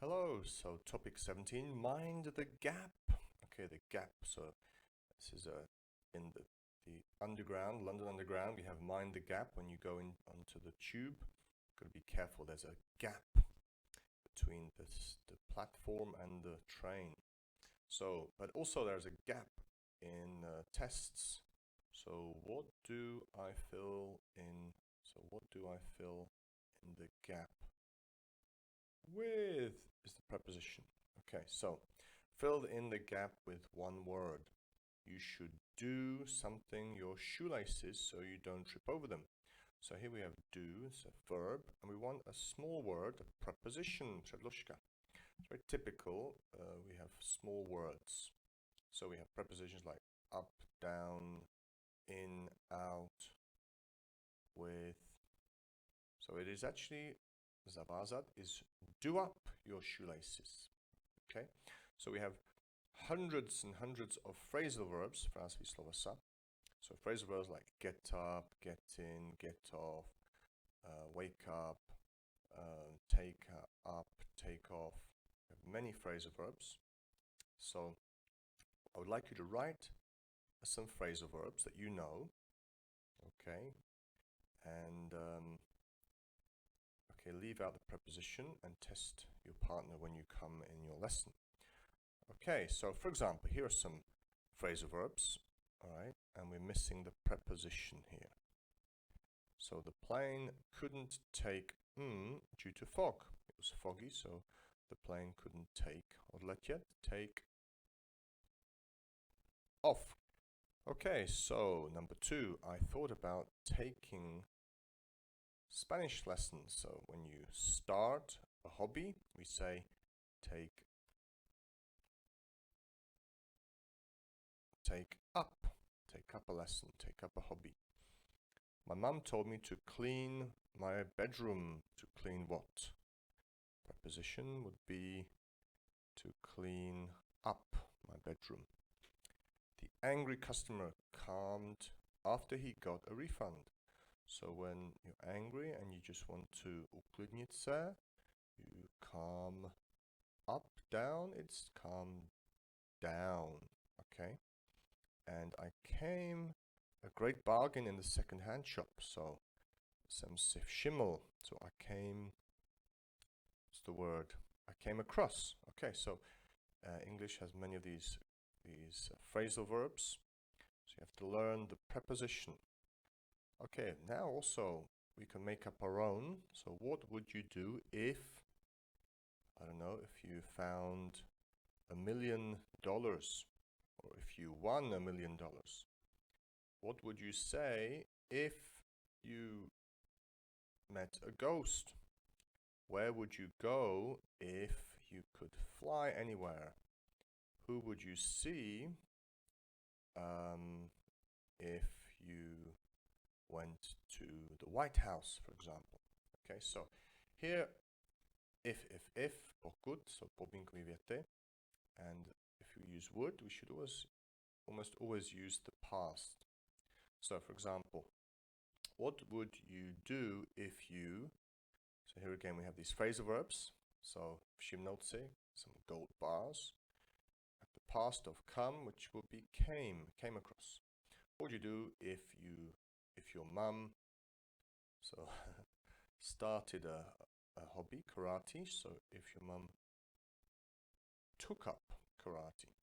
Hello, so topic 17, mind the gap. Okay, the gap. So this is in the underground, London Underground, we have mind the gap when you go in onto the tube. Got to be careful, there's a gap between the platform and the train. So, but also there's a gap in tests. So what do I fill in? So what do I fill in the gap with is the preposition. Okay, so fill in the gap with one word. You should do something your shoelaces so you don't trip over them. So here we have do, it's a verb, and we want a small word, a preposition, przedlożka. It's very typical, we have small words. So we have prepositions like up, down, in, out, with. So it is actually, zawazat is do up your shoelaces. Okay, so we have hundreds and hundreds of phrasal verbs, frází slova sa. So phrasal verbs like get up, get in, get off, wake up, take up, take off. We have many phrasal verbs. So I would like you to write some phrasal verbs that you know. Okay, and okay, leave out the preposition and test your partner when you come in your lesson. Okay, so for example, here are some phrasal verbs, all right, and we're missing the preposition here. So the plane couldn't take due to fog. It was foggy, so the plane couldn't take off. Okay, so number 2, I thought about taking Spanish lessons. So when you start a hobby, we say take up a lesson, take up a hobby. My mum told me to clean my bedroom. To clean what? Preposition would be to clean up my bedroom. The angry customer calmed after he got a refund. So when you're angry and you just want to uklidnit se, you calm up, down, it's calm down, okay? And I came a great bargain in the second-hand shop. So some sif shimmel. So I came, what's the word? I came across. Okay, so English has many of these phrasal verbs. So you have to learn the preposition. Okay, now also we can make up our own. So what would you do if, I don't know, if you found $1 million or if you won $1 million? What would you say if you met a ghost? Where would you go if you could fly anywhere? Who would you see if you went to the White House, for example? Okay, so here, if, pokud, so podmínkový věty, and if we use would, we should almost always use the past. So for example, what would you do if you, so here again we have these phrasal verbs, so všimnout, some gold bars, at the past of come, which will be came across. What would you do if your mum, so started a hobby, karate, so if your mum took up karate?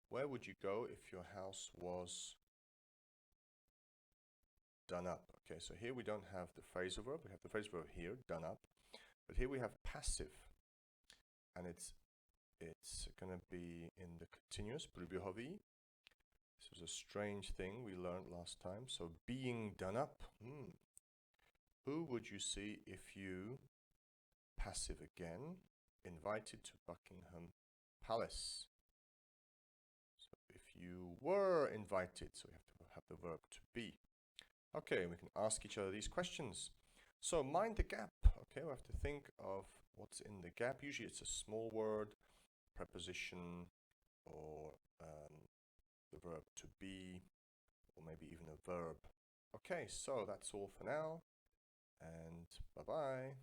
Where would you go if your house was done up? Okay, so here we don't have the phrasal verb. We have the phrasal verb here, done up. But here we have passive. And it's going to be in the continuous, průběhový. This was a strange thing we learned last time. So being done up. Who would you see if you, passive again, invited to Buckingham Palace? So if you were invited, so we have to have the verb to be. Okay, we can ask each other these questions. So mind the gap. Okay, we have to think of what's in the gap. Usually it's a small word, preposition, or the verb to be, or maybe even a verb. Okay, so that's all for now, and bye-bye.